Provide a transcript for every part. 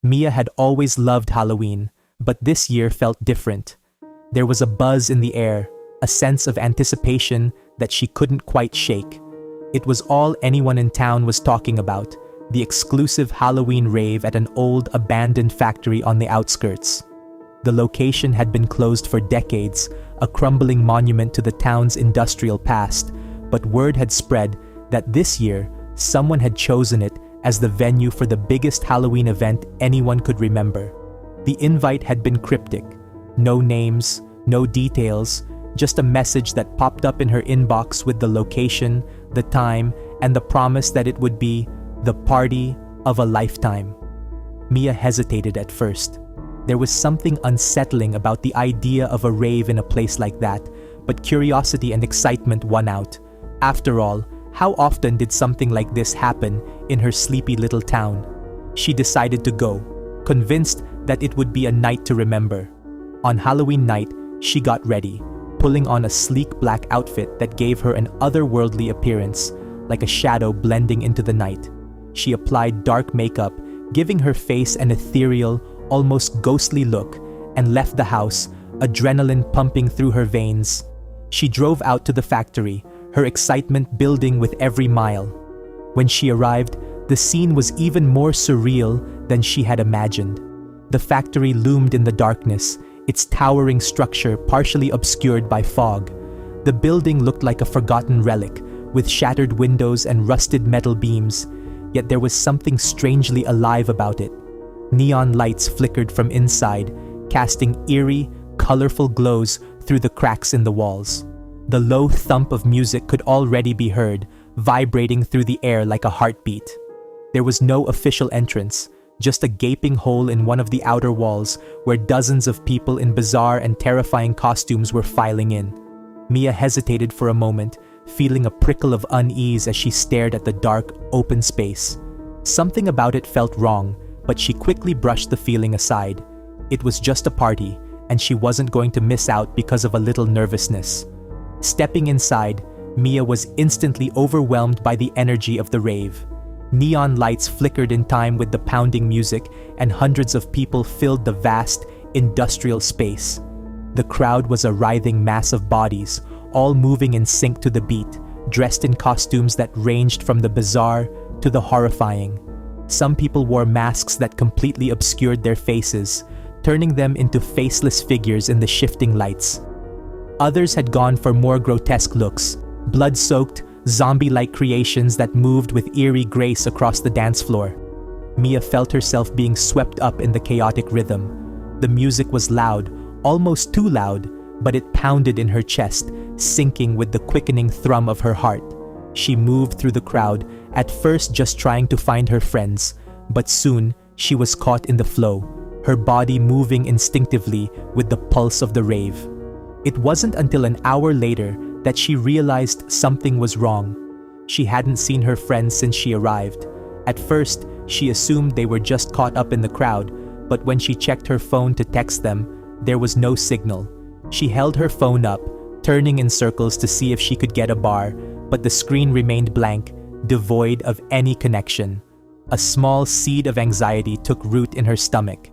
Mia had always loved Halloween, but this year felt different. There was a buzz in the air, a sense of anticipation that she couldn't quite shake. It was all anyone in town was talking about, the exclusive Halloween rave at an old, abandoned factory on the outskirts. The location had been closed for decades, a crumbling monument to the town's industrial past, but word had spread that this year, someone had chosen it as the venue for the biggest Halloween event anyone could remember. The invite had been cryptic. No names, no details, just a message that popped up in her inbox with the location, the time, and the promise that it would be the party of a lifetime. Mia hesitated at first. There was something unsettling about the idea of a rave in a place like that, but curiosity and excitement won out. After all, how often did something like this happen in her sleepy little town? She decided to go, convinced that it would be a night to remember. On Halloween night, she got ready, pulling on a sleek black outfit that gave her an otherworldly appearance, like a shadow blending into the night. She applied dark makeup, giving her face an ethereal, almost ghostly look, and left the house, adrenaline pumping through her veins. She drove out to the factory, her excitement building with every mile. When she arrived, the scene was even more surreal than she had imagined. The factory loomed in the darkness, its towering structure partially obscured by fog. The building looked like a forgotten relic, with shattered windows and rusted metal beams, yet there was something strangely alive about it. Neon lights flickered from inside, casting eerie, colorful glows through the cracks in the walls. The low thump of music could already be heard, vibrating through the air like a heartbeat. There was no official entrance, just a gaping hole in one of the outer walls where dozens of people in bizarre and terrifying costumes were filing in. Mia hesitated for a moment, feeling a prickle of unease as she stared at the dark, open space. Something about it felt wrong, but she quickly brushed the feeling aside. It was just a party, and she wasn't going to miss out because of a little nervousness. Stepping inside, Mia was instantly overwhelmed by the energy of the rave. Neon lights flickered in time with the pounding music, and hundreds of people filled the vast, industrial space. The crowd was a writhing mass of bodies, all moving in sync to the beat, dressed in costumes that ranged from the bizarre to the horrifying. Some people wore masks that completely obscured their faces, turning them into faceless figures in the shifting lights. Others had gone for more grotesque looks, blood-soaked, zombie-like creations that moved with eerie grace across the dance floor. Mia felt herself being swept up in the chaotic rhythm. The music was loud, almost too loud, but it pounded in her chest, sinking with the quickening thrum of her heart. She moved through the crowd, at first just trying to find her friends, but soon she was caught in the flow, her body moving instinctively with the pulse of the rave. It wasn't until an hour later that she realized something was wrong. She hadn't seen her friends since she arrived. At first, she assumed they were just caught up in the crowd, but when she checked her phone to text them, there was no signal. She held her phone up, turning in circles to see if she could get a bar, but the screen remained blank, devoid of any connection. A small seed of anxiety took root in her stomach.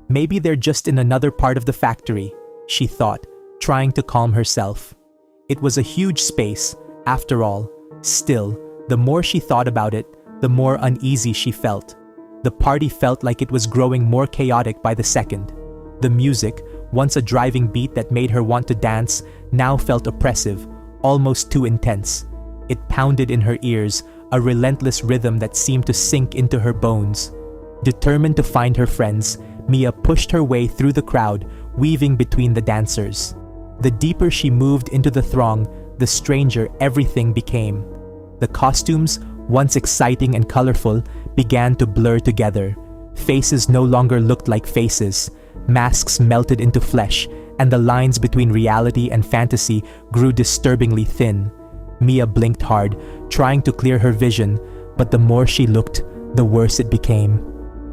Maybe they're just in another part of the factory, she thought, trying to calm herself. It was a huge space, after all. Still, the more she thought about it, the more uneasy she felt. The party felt like it was growing more chaotic by the second. The music, once a driving beat that made her want to dance, now felt oppressive, almost too intense. It pounded in her ears, a relentless rhythm that seemed to sink into her bones. Determined to find her friends, Mia pushed her way through the crowd, weaving between the dancers. The deeper she moved into the throng, the stranger everything became. The costumes, once exciting and colorful, began to blur together. Faces no longer looked like faces. Masks melted into flesh, and the lines between reality and fantasy grew disturbingly thin. Mia blinked hard, trying to clear her vision, but the more she looked, the worse it became.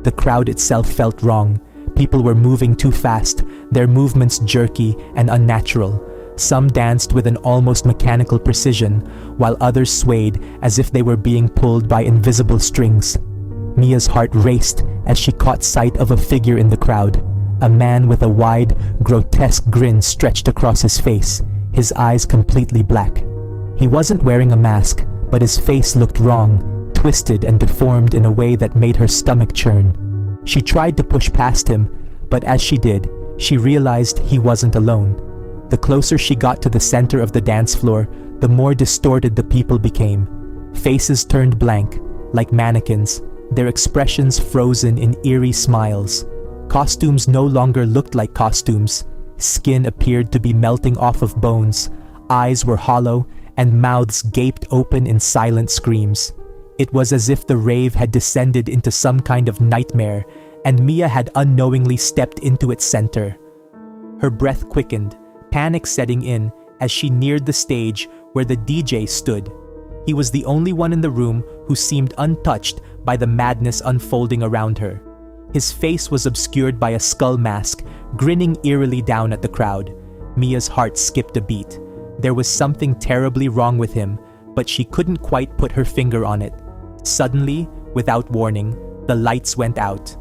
The crowd itself felt wrong. People were moving too fast, their movements jerky and unnatural. Some danced with an almost mechanical precision, while others swayed as if they were being pulled by invisible strings. Mia's heart raced as she caught sight of a figure in the crowd. A man with a wide, grotesque grin stretched across his face, his eyes completely black. He wasn't wearing a mask, but his face looked wrong, twisted and deformed in a way that made her stomach churn. She tried to push past him, but as she did, she realized he wasn't alone. The closer she got to the center of the dance floor, the more distorted the people became. Faces turned blank, like mannequins, their expressions frozen in eerie smiles. Costumes no longer looked like costumes. Skin appeared to be melting off of bones. Eyes were hollow, and mouths gaped open in silent screams. It was as if the rave had descended into some kind of nightmare, and Mia had unknowingly stepped into its center. Her breath quickened, panic setting in as she neared the stage where the DJ stood. He was the only one in the room who seemed untouched by the madness unfolding around her. His face was obscured by a skull mask, grinning eerily down at the crowd. Mia's heart skipped a beat. There was something terribly wrong with him, but she couldn't quite put her finger on it. Suddenly, without warning, the lights went out.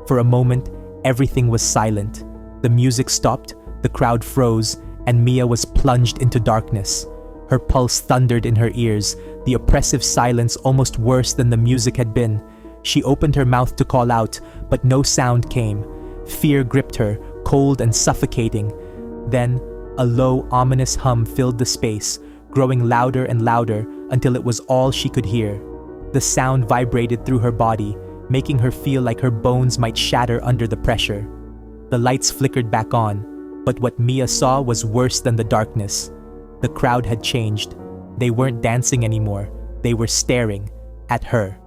For a moment, everything was silent. The music stopped, the crowd froze, and Mia was plunged into darkness. Her pulse thundered in her ears, the oppressive silence almost worse than the music had been. She opened her mouth to call out, but no sound came. Fear gripped her, cold and suffocating. Then, a low, ominous hum filled the space, growing louder and louder until it was all she could hear. The sound vibrated through her body, making her feel like her bones might shatter under the pressure. The lights flickered back on, but what Mia saw was worse than the darkness. The crowd had changed. They weren't dancing anymore. They were staring at her.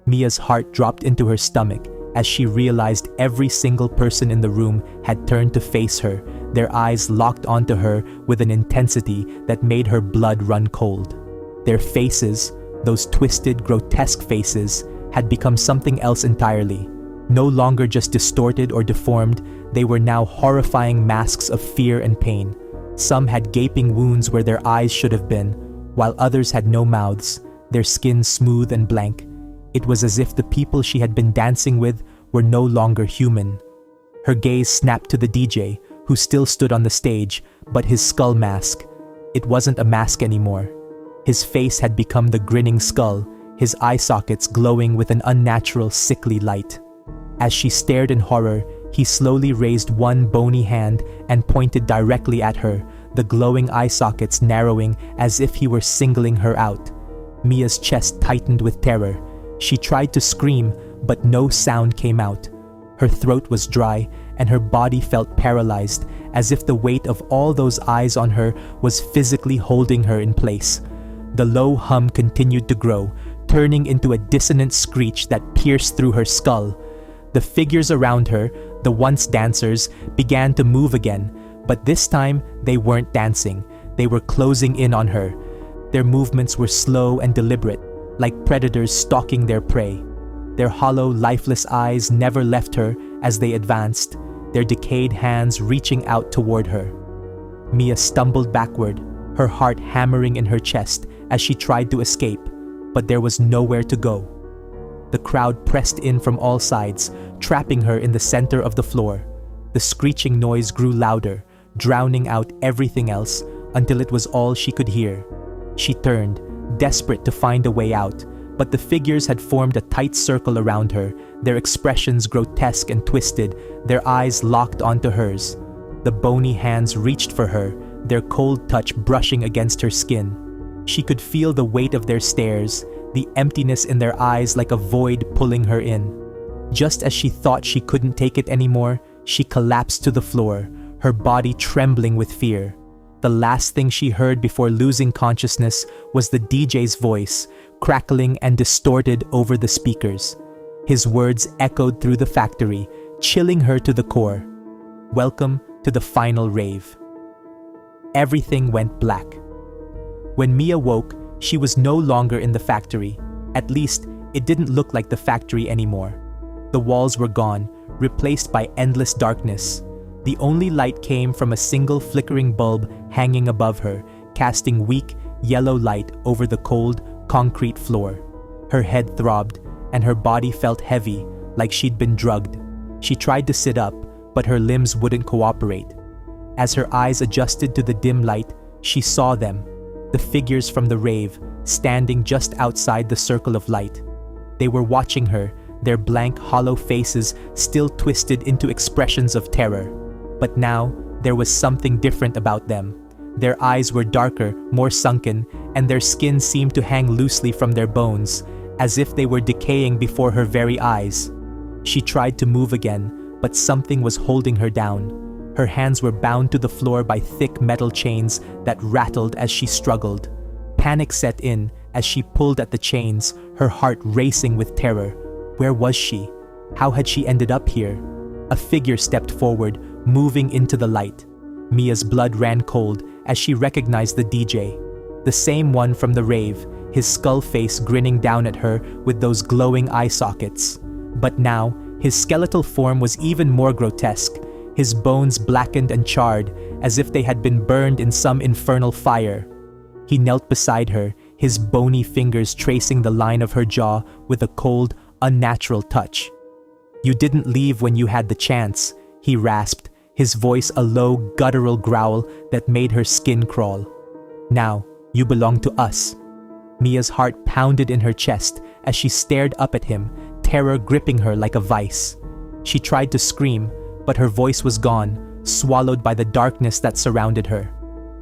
Mia's heart dropped into her stomach as she realized every single person in the room had turned to face her, their eyes locked onto her with an intensity that made her blood run cold. Their faces, those twisted, grotesque faces, had become something else entirely. No longer just distorted or deformed, they were now horrifying masks of fear and pain. Some had gaping wounds where their eyes should have been, while others had no mouths, their skin smooth and blank. It was as if the people she had been dancing with were no longer human. Her gaze snapped to the DJ, who still stood on the stage, but his skull mask. It wasn't a mask anymore. His face had become the grinning skull, his eye sockets glowing with an unnatural, sickly light. As she stared in horror, he slowly raised one bony hand and pointed directly at her, the glowing eye sockets narrowing as if he were singling her out. Mia's chest tightened with terror. She tried to scream, but no sound came out. Her throat was dry, and her body felt paralyzed, as if the weight of all those eyes on her was physically holding her in place. The low hum continued to grow, turning into a dissonant screech that pierced through her skull. The figures around her, the once dancers, began to move again, but this time they weren't dancing. They were closing in on her. Their movements were slow and deliberate, like predators stalking their prey. Their hollow, lifeless eyes never left her as they advanced, their decayed hands reaching out toward her. Mia stumbled backward, her heart hammering in her chest as she tried to escape, but there was nowhere to go. The crowd pressed in from all sides, trapping her in the center of the floor. The screeching noise grew louder, drowning out everything else until it was all she could hear. She turned, desperate to find a way out, but the figures had formed a tight circle around her, their expressions grotesque and twisted, their eyes locked onto hers. The bony hands reached for her, their cold touch brushing against her skin. She could feel the weight of their stares, the emptiness in their eyes like a void pulling her in. Just as she thought she couldn't take it anymore, she collapsed to the floor, her body trembling with fear. The last thing she heard before losing consciousness was the DJ's voice, crackling and distorted over the speakers. His words echoed through the factory, chilling her to the core. Welcome to the final rave. Everything went black. When Mia woke, she was no longer in the factory. At least, it didn't look like the factory anymore. The walls were gone, replaced by endless darkness. The only light came from a single flickering bulb hanging above her, casting weak, yellow light over the cold, concrete floor. Her head throbbed, and her body felt heavy, like she'd been drugged. She tried to sit up, but her limbs wouldn't cooperate. As her eyes adjusted to the dim light, she saw them, the figures from the rave, standing just outside the circle of light. They were watching her, their blank, hollow faces still twisted into expressions of terror. But now, there was something different about them. Their eyes were darker, more sunken, and their skin seemed to hang loosely from their bones, as if they were decaying before her very eyes. She tried to move again, but something was holding her down. Her hands were bound to the floor by thick metal chains that rattled as she struggled. Panic set in as she pulled at the chains, her heart racing with terror. Where was she? How had she ended up here? A figure stepped forward, moving into the light. Mia's blood ran cold as she recognized the DJ. The same one from the rave, his skull face grinning down at her with those glowing eye sockets. But now, his skeletal form was even more grotesque, his bones blackened and charred as if they had been burned in some infernal fire. He knelt beside her, his bony fingers tracing the line of her jaw with a cold, unnatural touch. "You didn't leave when you had the chance," he rasped, his voice a low, guttural growl that made her skin crawl. "Now, you belong to us." Mia's heart pounded in her chest as she stared up at him, terror gripping her like a vice. She tried to scream, but her voice was gone, swallowed by the darkness that surrounded her.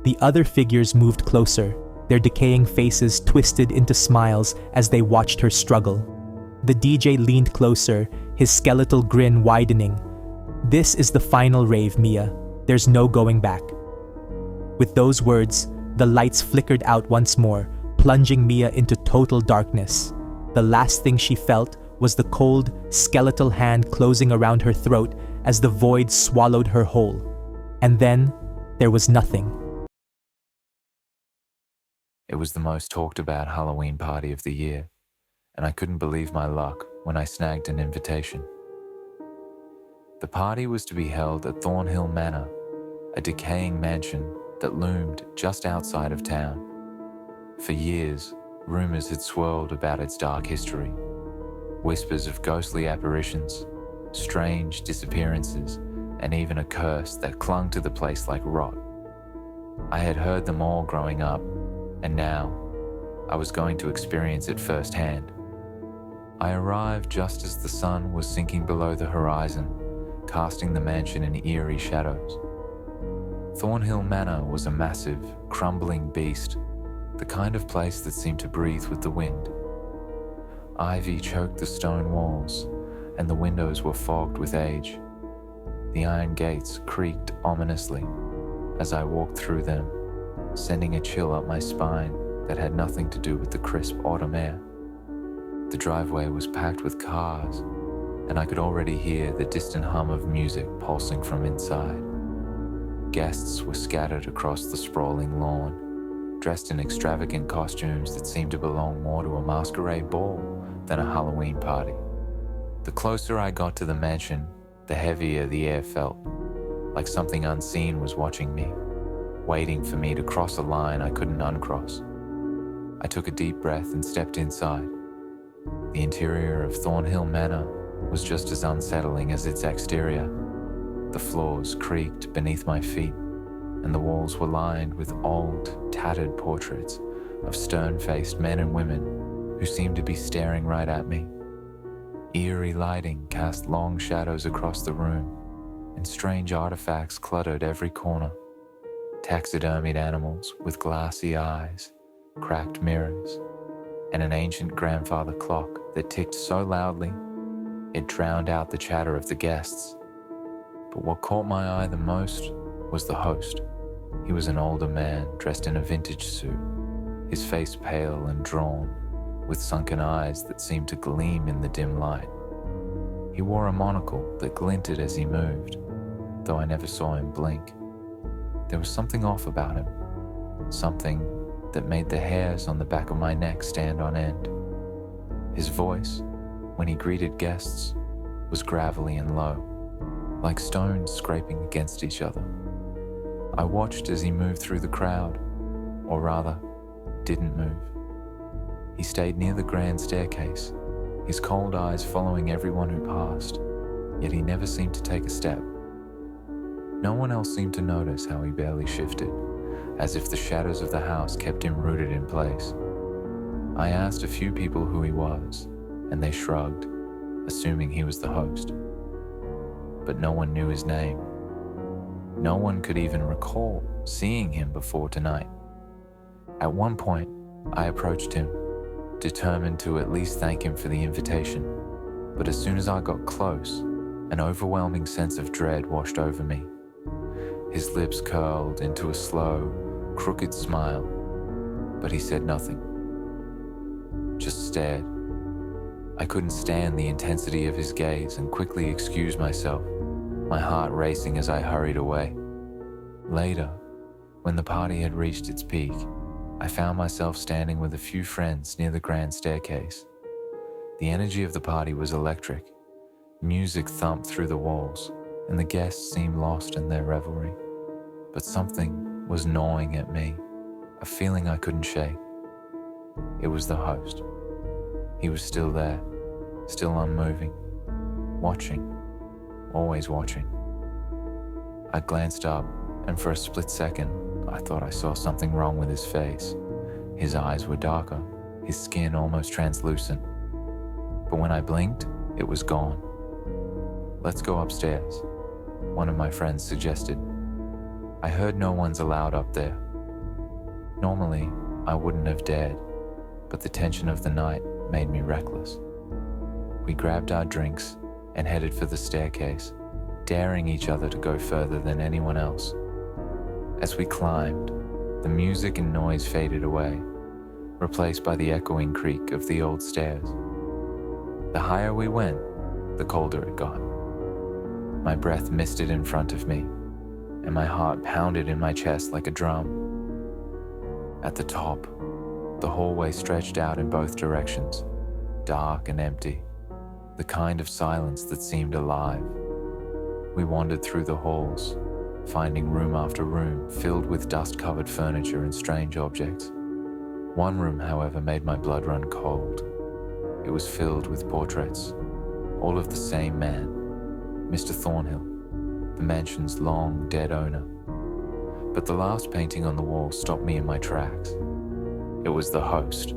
The other figures moved closer, their decaying faces twisted into smiles as they watched her struggle. The DJ leaned closer, his skeletal grin widening. "This is the final rave, Mia. There's no going back." With those words, the lights flickered out once more, plunging Mia into total darkness. The last thing she felt was the cold, skeletal hand closing around her throat as the void swallowed her whole. And then, there was nothing. It was the most talked about Halloween party of the year, and I couldn't believe my luck when I snagged an invitation. The party was to be held at Thornhill Manor, a decaying mansion that loomed just outside of town. For years, rumors had swirled about its dark history. Whispers of ghostly apparitions, strange disappearances, and even a curse that clung to the place like rot. I had heard them all growing up, and now I was going to experience it firsthand. I arrived just as the sun was sinking below the horizon, casting the mansion in eerie shadows. Thornhill Manor was a massive, crumbling beast, the kind of place that seemed to breathe with the wind. Ivy choked the stone walls, and the windows were fogged with age. The iron gates creaked ominously as I walked through them, sending a chill up my spine that had nothing to do with the crisp autumn air. The driveway was packed with cars, and I could already hear the distant hum of music pulsing from inside. Guests were scattered across the sprawling lawn, dressed in extravagant costumes that seemed to belong more to a masquerade ball than a Halloween party. The closer I got to the mansion, the heavier the air felt, like something unseen was watching me, waiting for me to cross a line I couldn't uncross. I took a deep breath and stepped inside. The interior of Thornhill Manor was just as unsettling as its exterior. The floors creaked beneath my feet, and the walls were lined with old, tattered portraits of stern-faced men and women who seemed to be staring right at me. Eerie lighting cast long shadows across the room, and strange artifacts cluttered every corner. Taxidermied animals with glassy eyes, cracked mirrors, and an ancient grandfather clock that ticked so loudly it drowned out the chatter of the guests. But what caught my eye the most was the host. He was an older man dressed in a vintage suit, his face pale and drawn, with sunken eyes that seemed to gleam in the dim light. He wore a monocle that glinted as he moved, though I never saw him blink. There was something off about him, something that made the hairs on the back of my neck stand on end. His voice, when he greeted guests, was gravelly and low, like stones scraping against each other. I watched as he moved through the crowd, or rather, didn't move. He stayed near the grand staircase, his cold eyes following everyone who passed, yet he never seemed to take a step. No one else seemed to notice how he barely shifted, as if the shadows of the house kept him rooted in place. I asked a few people who he was, and they shrugged, assuming he was the host. But no one knew his name. No one could even recall seeing him before tonight. At one point, I approached him, determined to at least thank him for the invitation. But as soon as I got close, an overwhelming sense of dread washed over me. His lips curled into a slow, crooked smile, but he said nothing. Just stared. I couldn't stand the intensity of his gaze and quickly excused myself, my heart racing as I hurried away. Later, when the party had reached its peak, I found myself standing with a few friends near the grand staircase. The energy of the party was electric. Music thumped through the walls, and the guests seemed lost in their revelry. But something was gnawing at me, a feeling I couldn't shake. It was the host. He was still there, still unmoving, watching, always watching. I glanced up, and for a split second, I thought I saw something wrong with his face. His eyes were darker, his skin almost translucent. But when I blinked, it was gone. "Let's go upstairs," one of my friends suggested. I heard no one's allowed up there. Normally, I wouldn't have dared, but the tension of the night made me reckless. We grabbed our drinks and headed for the staircase, daring each other to go further than anyone else. As we climbed, the music and noise faded away, replaced by the echoing creak of the old stairs. The higher we went, the colder it got. My breath misted in front of me, and my heart pounded in my chest like a drum. At the top, the hallway stretched out in both directions, dark and empty, the kind of silence that seemed alive. We wandered through the halls, finding room after room filled with dust-covered furniture and strange objects. One room, however, made my blood run cold. It was filled with portraits, all of the same man, Mr. Thornhill, the mansion's long dead owner. But the last painting on the wall stopped me in my tracks. It was the host,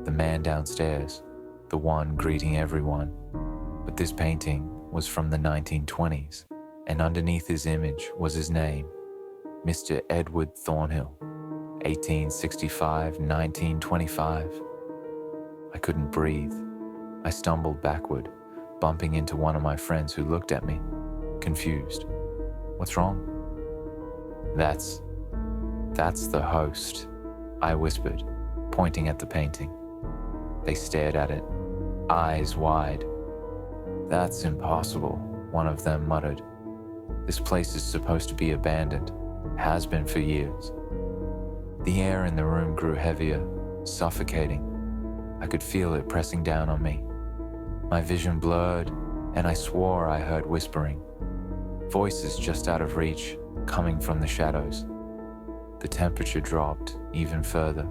the man downstairs, the one greeting everyone. But this painting was from the 1920s, and underneath his image was his name, Mr. Edward Thornhill, 1865-1925. I couldn't breathe. I stumbled backward, bumping into one of my friends who looked at me, confused. "What's wrong?" That's the host," I whispered, pointing at the painting. They stared at it, eyes wide. "That's impossible," one of them muttered. "This place is supposed to be abandoned, has been for years." The air in the room grew heavier, suffocating. I could feel it pressing down on me. My vision blurred, and I swore I heard whispering. Voices just out of reach, coming from the shadows. The temperature dropped even further,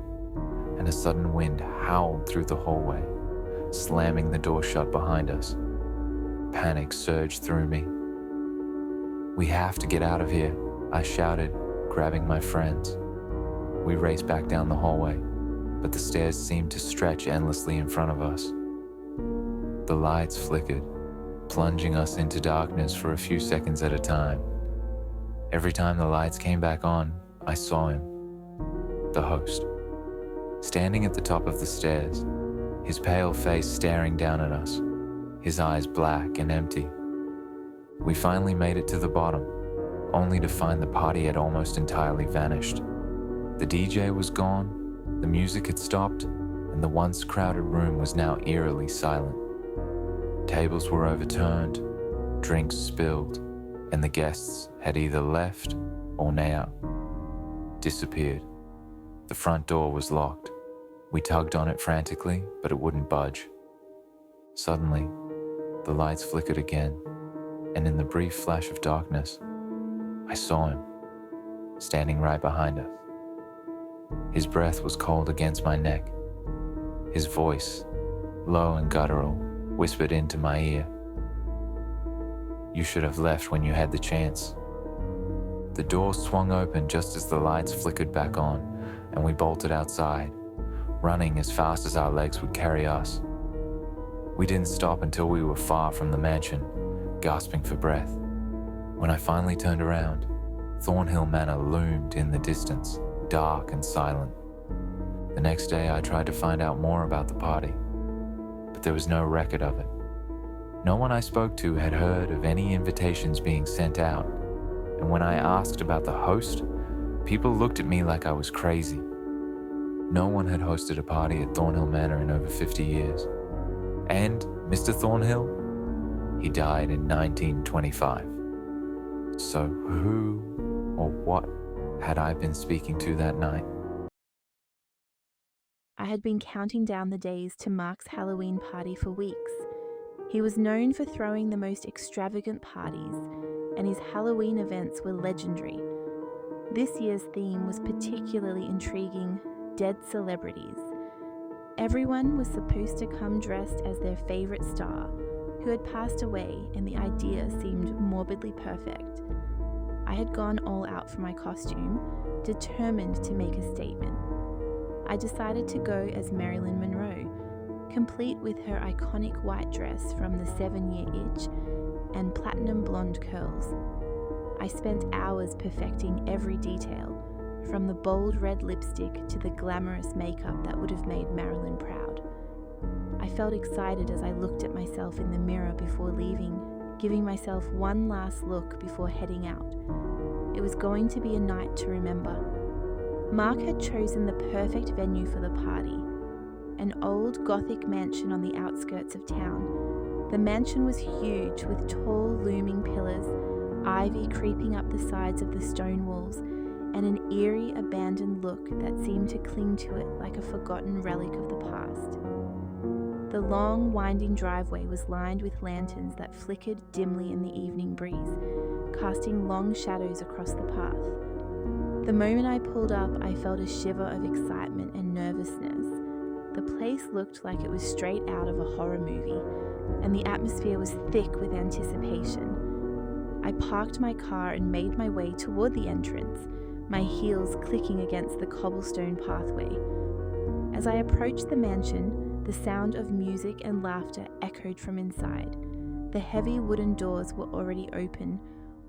and a sudden wind howled through the hallway, slamming the door shut behind us. Panic surged through me. "We have to get out of here," I shouted, grabbing my friends. We raced back down the hallway, but the stairs seemed to stretch endlessly in front of us. The lights flickered, plunging us into darkness for a few seconds at a time. Every time the lights came back on, I saw him, the host, standing at the top of the stairs, his pale face staring down at us, his eyes black and empty. We finally made it to the bottom, only to find the party had almost entirely vanished. The DJ was gone, the music had stopped, and the once crowded room was now eerily silent. Tables were overturned, drinks spilled, and the guests had either left or now disappeared. The front door was locked. We tugged on it frantically, but it wouldn't budge. Suddenly, the lights flickered again, and in the brief flash of darkness, I saw him, standing right behind us. His breath was cold against my neck. His voice, low and guttural, whispered into my ear, "You should have left when you had the chance." The door swung open just as the lights flickered back on, and we bolted outside, running as fast as our legs would carry us. We didn't stop until we were far from the mansion, gasping for breath. When I finally turned around, Thornhill Manor loomed in the distance, dark and silent. The next day I tried to find out more about the party, but there was no record of it. No one I spoke to had heard of any invitations being sent out, and when I asked about the host, people looked at me like I was crazy. No one had hosted a party at Thornhill Manor in over 50 years. And Mr. Thornhill, he died in 1925. So who or what had I been speaking to that night? I had been counting down the days to Mark's Halloween party for weeks. He was known for throwing the most extravagant parties, and his Halloween events were legendary. This year's theme was particularly intriguing: dead celebrities. Everyone was supposed to come dressed as their favourite star, who had passed away, and the idea seemed morbidly perfect. I had gone all out for my costume, determined to make a statement. I decided to go as Marilyn Monroe, complete with her iconic white dress from the 7-Year Itch and platinum blonde curls. I spent hours perfecting every detail, from the bold red lipstick to the glamorous makeup that would have made Marilyn proud. I felt excited as I looked at myself in the mirror before leaving, giving myself one last look before heading out. It was going to be a night to remember. Mark had chosen the perfect venue for the party, an old Gothic mansion on the outskirts of town. The mansion was huge, with tall looming pillars, ivy creeping up the sides of the stone walls, and an eerie, abandoned look that seemed to cling to it like a forgotten relic of the past. The long, winding driveway was lined with lanterns that flickered dimly in the evening breeze, casting long shadows across the path. The moment I pulled up, I felt a shiver of excitement and nervousness. The place looked like it was straight out of a horror movie, and the atmosphere was thick with anticipation. I parked my car and made my way toward the entrance, my heels clicking against the cobblestone pathway. As I approached the mansion, the sound of music and laughter echoed from inside. The heavy wooden doors were already open,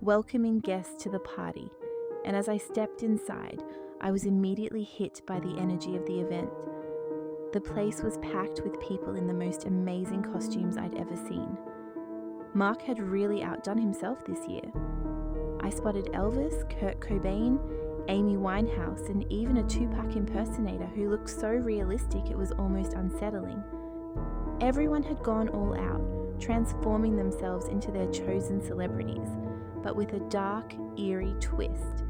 welcoming guests to the party, and as I stepped inside, I was immediately hit by the energy of the event. The place was packed with people in the most amazing costumes I'd ever seen. Mark had really outdone himself this year. I spotted Elvis, Kurt Cobain, Amy Winehouse, and even a Tupac impersonator who looked so realistic it was almost unsettling. Everyone had gone all out, transforming themselves into their chosen celebrities, but with a dark, eerie twist.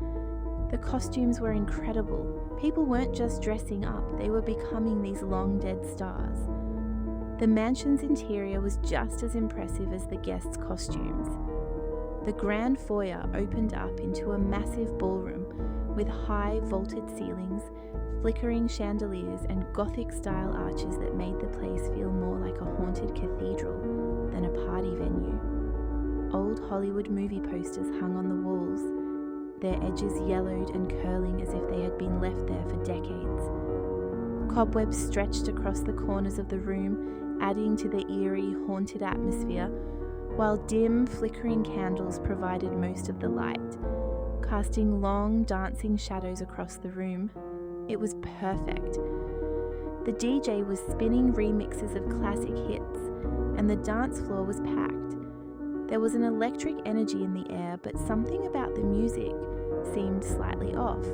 The costumes were incredible. People weren't just dressing up, they were becoming these long-dead stars. The mansion's interior was just as impressive as the guests' costumes. The grand foyer opened up into a massive ballroom with high vaulted ceilings, flickering chandeliers, and Gothic-style arches that made the place feel more like a haunted cathedral than a party venue. Old Hollywood movie posters hung on the walls, their edges yellowed and curling as if they had been left there for decades. Cobwebs stretched across the corners of the room, adding to the eerie, haunted atmosphere, while dim, flickering candles provided most of the light, casting long, dancing shadows across the room. It was perfect. The DJ was spinning remixes of classic hits, and the dance floor was packed. There was an electric energy in the air, but something about the music seemed slightly off.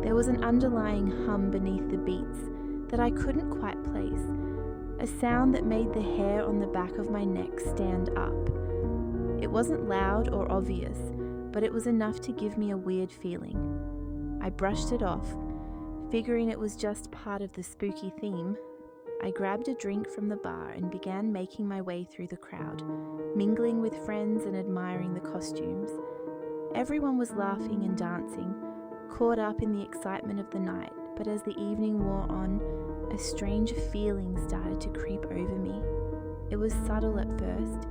There was an underlying hum beneath the beats that I couldn't quite place, a sound that made the hair on the back of my neck stand up. It wasn't loud or obvious, but it was enough to give me a weird feeling. I brushed it off, figuring it was just part of the spooky theme. I grabbed a drink from the bar and began making my way through the crowd, mingling with friends and admiring the costumes. Everyone was laughing and dancing, caught up in the excitement of the night, but as the evening wore on, a strange feeling started to creep over me. It was subtle at first,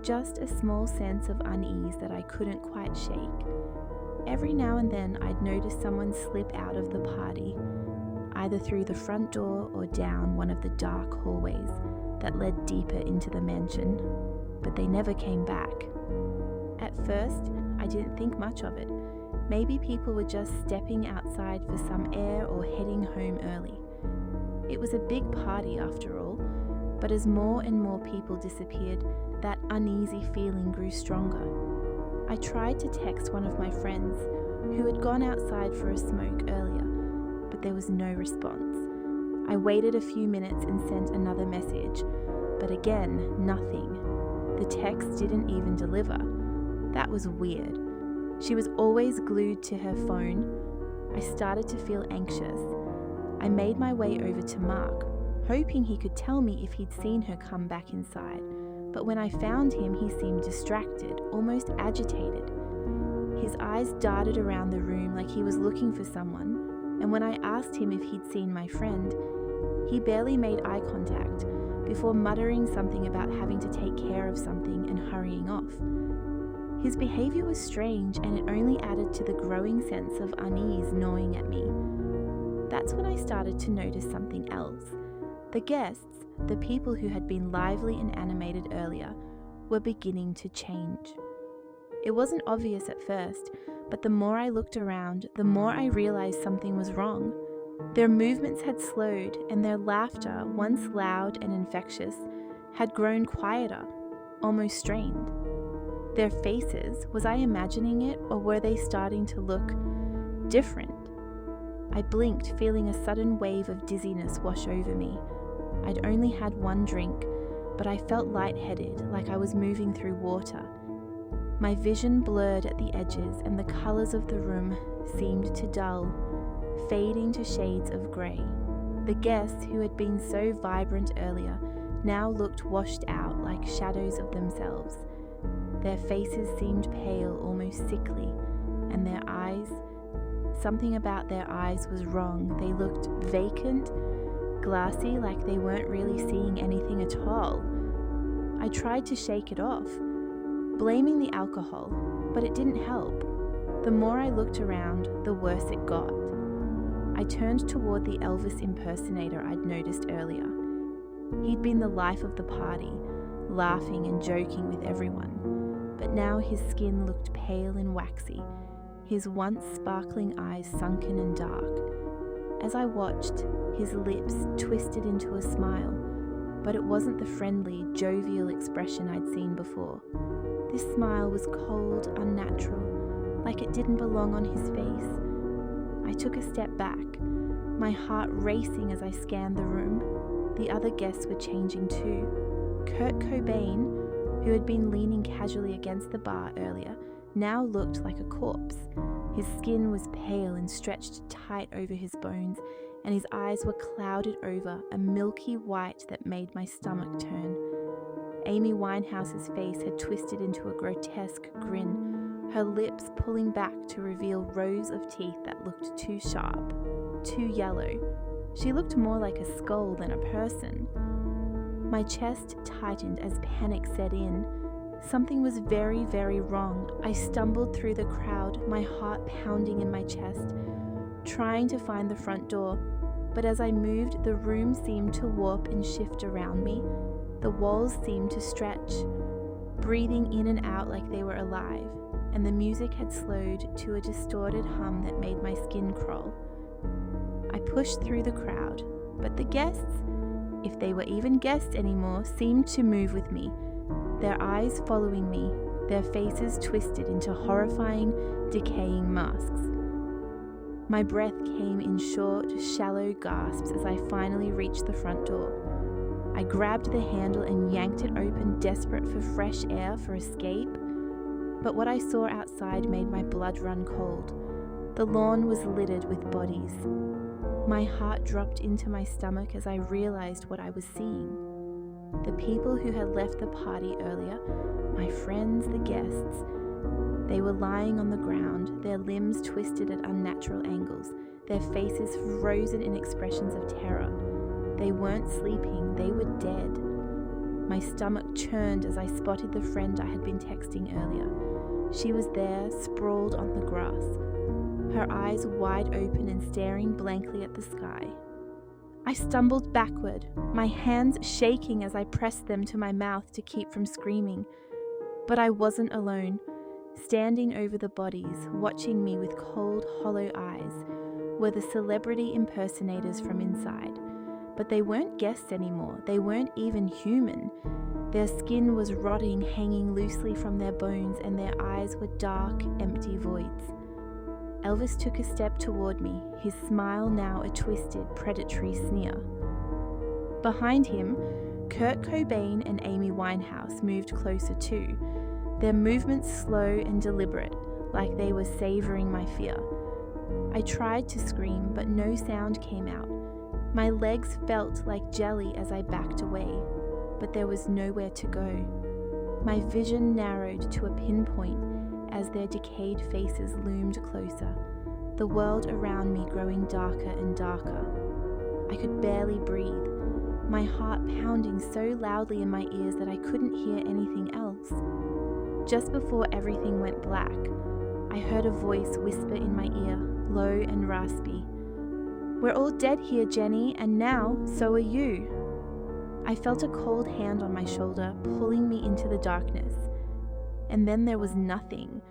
just a small sense of unease that I couldn't quite shake. Every now and then I'd notice someone slip out of the party, either through the front door or down one of the dark hallways that led deeper into the mansion, but they never came back. At first, I didn't think much of it. Maybe people were just stepping outside for some air or heading home early. It was a big party after all, but as more and more people disappeared, that uneasy feeling grew stronger. I tried to text one of my friends who had gone outside for a smoke earlier, but there was no response. I waited a few minutes and sent another message, but again, nothing. The text didn't even deliver. That was weird. She was always glued to her phone. I started to feel anxious. I made my way over to Mark, hoping he could tell me if he'd seen her come back inside, but when I found him, he seemed distracted, almost agitated. His eyes darted around the room like he was looking for someone, and when I asked him if he'd seen my friend, he barely made eye contact before muttering something about having to take care of something and hurrying off. His behavior was strange, and it only added to the growing sense of unease gnawing at me. That's when I started to notice something else. The guests, the people who had been lively and animated earlier, were beginning to change. It wasn't obvious at first, but the more I looked around, the more I realized something was wrong. Their movements had slowed, and their laughter, once loud and infectious, had grown quieter, almost strained. Their faces, was I imagining it, or were they starting to look different? I blinked, feeling a sudden wave of dizziness wash over me. I'd only had one drink, but I felt lightheaded, like I was moving through water. My vision blurred at the edges, and the colours of the room seemed to dull, fading to shades of grey. The guests, who had been so vibrant earlier, now looked washed out like shadows of themselves. Their faces seemed pale, almost sickly, and their eyes, something about their eyes was wrong. They looked vacant, glassy, like they weren't really seeing anything at all. I tried to shake it off, blaming the alcohol, but it didn't help. The more I looked around, the worse it got. I turned toward the Elvis impersonator I'd noticed earlier. He'd been the life of the party, laughing and joking with everyone, but now his skin looked pale and waxy, his once sparkling eyes sunken and dark. As I watched, his lips twisted into a smile, but it wasn't the friendly, jovial expression I'd seen before. This smile was cold, unnatural, like it didn't belong on his face. I took a step back, my heart racing as I scanned the room. The other guests were changing too. Kurt Cobain, who had been leaning casually against the bar earlier, now looked like a corpse. His skin was pale and stretched tight over his bones, and his eyes were clouded over, a milky white that made my stomach turn. Amy Winehouse's face had twisted into a grotesque grin, her lips pulling back to reveal rows of teeth that looked too sharp, too yellow. She looked more like a skull than a person. My chest tightened as panic set in. Something was very, very wrong. I stumbled through the crowd, my heart pounding in my chest, trying to find the front door, but as I moved, the room seemed to warp and shift around me. The walls seemed to stretch, breathing in and out like they were alive, and the music had slowed to a distorted hum that made my skin crawl. I pushed through the crowd, but the guests, if they were even guests anymore, seemed to move with me, their eyes following me, their faces twisted into horrifying, decaying masks. My breath came in short, shallow gasps as I finally reached the front door. I grabbed the handle and yanked it open, desperate for fresh air, for escape. But what I saw outside made my blood run cold. The lawn was littered with bodies. My heart dropped into my stomach as I realized what I was seeing. The people who had left the party earlier, my friends, the guests, they were lying on the ground, their limbs twisted at unnatural angles, their faces frozen in expressions of terror. They weren't sleeping, they were dead. My stomach churned as I spotted the friend I had been texting earlier. She was there, sprawled on the grass, her eyes wide open and staring blankly at the sky. I stumbled backward, my hands shaking as I pressed them to my mouth to keep from screaming. But I wasn't alone. Standing over the bodies, watching me with cold, hollow eyes, were the celebrity impersonators from inside. But they weren't guests anymore, they weren't even human. Their skin was rotting, hanging loosely from their bones, and their eyes were dark, empty voids. Elvis took a step toward me, his smile now a twisted, predatory sneer. Behind him, Kurt Cobain and Amy Winehouse moved closer too, their movements slow and deliberate, like they were savoring my fear. I tried to scream, but no sound came out. My legs felt like jelly as I backed away, but there was nowhere to go. My vision narrowed to a pinpoint as their decayed faces loomed closer, the world around me growing darker and darker. I could barely breathe, my heart pounding so loudly in my ears that I couldn't hear anything else. Just before everything went black, I heard a voice whisper in my ear, low and raspy. "We're all dead here, Jenny, and now so are you." I felt a cold hand on my shoulder, pulling me into the darkness. And then there was nothing.